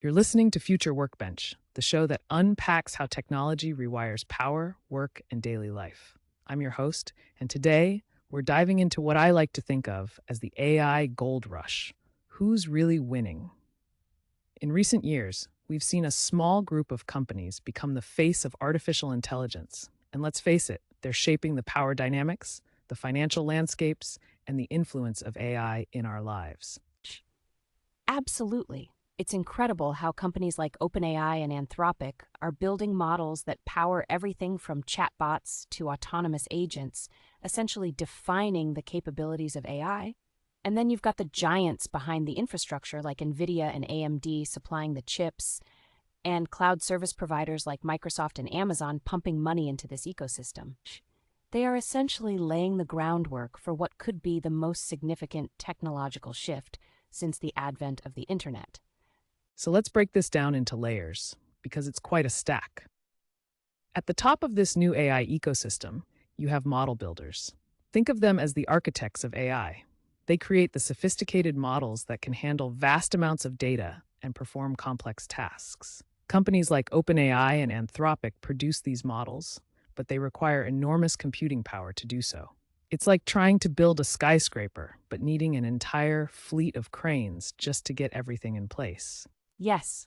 You're listening to Future Workbench, the show that unpacks how technology rewires power, work, and daily life. I'm your host, and today we're diving into what I like to think of as the AI gold rush. Who's really winning? In recent years, we've seen a small group of companies become the face of artificial intelligence. And let's face it, they're shaping the power dynamics, the financial landscapes, and the influence of AI in our lives. Absolutely. It's incredible how companies like OpenAI and Anthropic are building models that power everything from chatbots to autonomous agents, essentially defining the capabilities of AI. And then you've got the giants behind the infrastructure like NVIDIA and AMD supplying the chips, and cloud service providers like Microsoft and Amazon pumping money into this ecosystem. They are essentially laying the groundwork for what could be the most significant technological shift since the advent of the internet. So let's break this down into layers, because it's quite a stack. At the top of this new AI ecosystem, you have model builders. Think of them as the architects of AI. They create the sophisticated models that can handle vast amounts of data and perform complex tasks. Companies like OpenAI and Anthropic produce these models, but they require enormous computing power to do so. It's like trying to build a skyscraper, but needing an entire fleet of cranes just to get everything in place. Yes.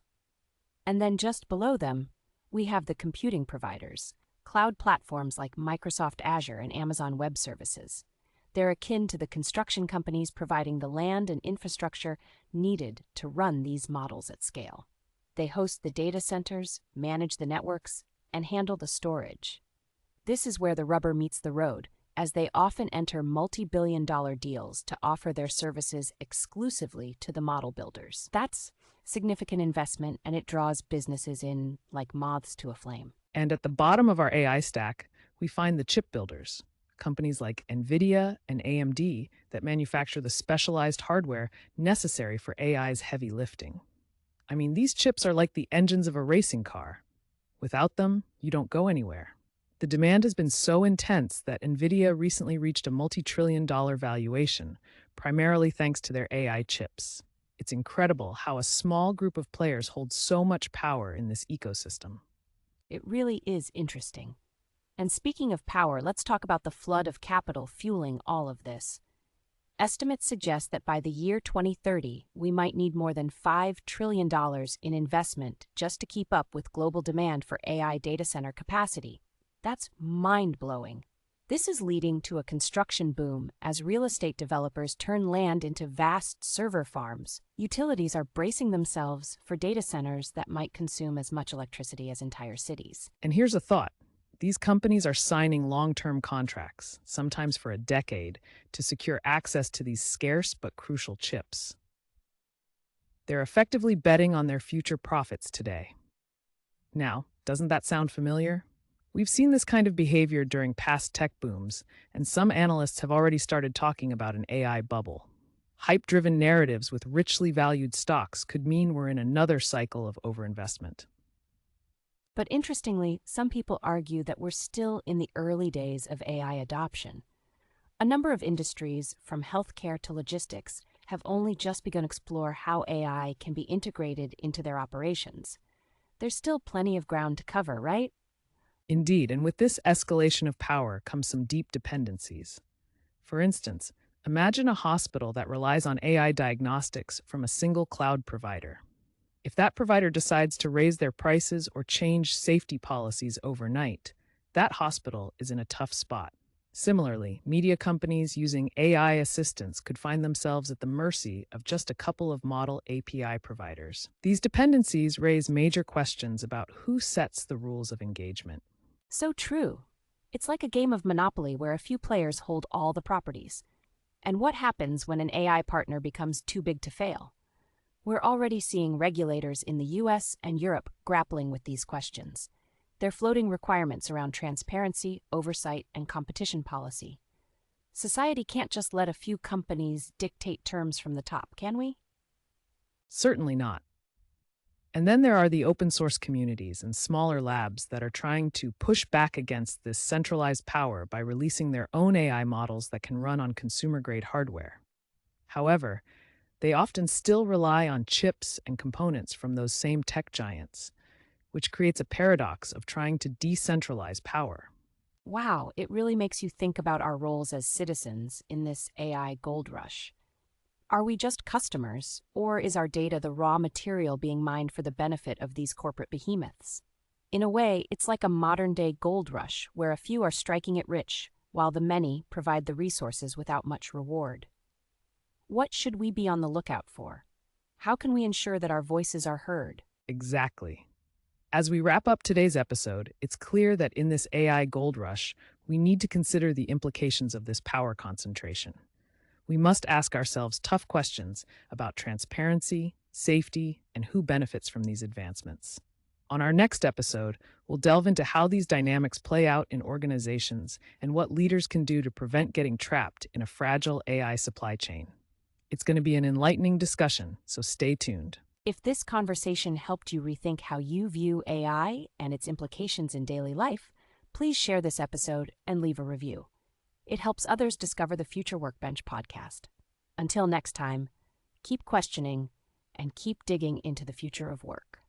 And then just below them, we have the computing providers, cloud platforms like Microsoft Azure and Amazon Web Services. They're akin to the construction companies providing the land and infrastructure needed to run these models at scale. They host the data centers, manage the networks, and handle the storage. This is where the rubber meets the road, as they often enter multi-billion-dollar deals to offer their services exclusively to the model builders. That's significant investment, and it draws businesses in like moths to a flame. And at the bottom of our AI stack, we find the chip builders, companies like NVIDIA and AMD that manufacture the specialized hardware necessary for AI's heavy lifting. I mean, these chips are like the engines of a racing car. Without them, you don't go anywhere. The demand has been so intense that NVIDIA recently reached a multi-trillion-dollar valuation, primarily thanks to their AI chips. It's incredible how a small group of players holds so much power in this ecosystem. It really is interesting. And speaking of power, let's talk about the flood of capital fueling all of this. Estimates suggest that by the year 2030, we might need more than $5 trillion in investment just to keep up with global demand for AI data center capacity. That's mind-blowing. This is leading to a construction boom as real estate developers turn land into vast server farms. Utilities are bracing themselves for data centers that might consume as much electricity as entire cities. And here's a thought. These companies are signing long-term contracts, sometimes for a decade, to secure access to these scarce but crucial chips. They're effectively betting on their future profits today. Now, doesn't that sound familiar? We've seen this kind of behavior during past tech booms, and some analysts have already started talking about an AI bubble. Hype-driven narratives with richly valued stocks could mean we're in another cycle of overinvestment. But interestingly, some people argue that we're still in the early days of AI adoption. A number of industries, from healthcare to logistics, have only just begun to explore how AI can be integrated into their operations. There's still plenty of ground to cover, right? Indeed, and with this escalation of power comes some deep dependencies. For instance, imagine a hospital that relies on AI diagnostics from a single cloud provider. If that provider decides to raise their prices or change safety policies overnight, that hospital is in a tough spot. Similarly, media companies using AI assistants could find themselves at the mercy of just a couple of model API providers. These dependencies raise major questions about who sets the rules of engagement. So true. It's like a game of Monopoly where a few players hold all the properties. And what happens when an AI partner becomes too big to fail? We're already seeing regulators in the US and Europe grappling with these questions. They're floating requirements around transparency, oversight, and competition policy. Society can't just let a few companies dictate terms from the top, can we? Certainly not. And then there are the open source communities and smaller labs that are trying to push back against this centralized power by releasing their own AI models that can run on consumer-grade hardware. However, they often still rely on chips and components from those same tech giants, which creates a paradox of trying to decentralize power. Wow, it really makes you think about our roles as citizens in this AI gold rush. Are we just customers, or is our data the raw material being mined for the benefit of these corporate behemoths? In a way, it's like a modern-day gold rush where a few are striking it rich, while the many provide the resources without much reward. What should we be on the lookout for? How can we ensure that our voices are heard? Exactly. As we wrap up today's episode, it's clear that in this AI gold rush, we need to consider the implications of this power concentration. We must ask ourselves tough questions about transparency, safety, and who benefits from these advancements. On our next episode, we'll delve into how these dynamics play out in organizations and what leaders can do to prevent getting trapped in a fragile AI supply chain. It's going to be an enlightening discussion, so stay tuned. If this conversation helped you rethink how you view AI and its implications in daily life, please share this episode and leave a review. It helps others discover the Future Workbench podcast. Until next time, keep questioning and keep digging into the future of work.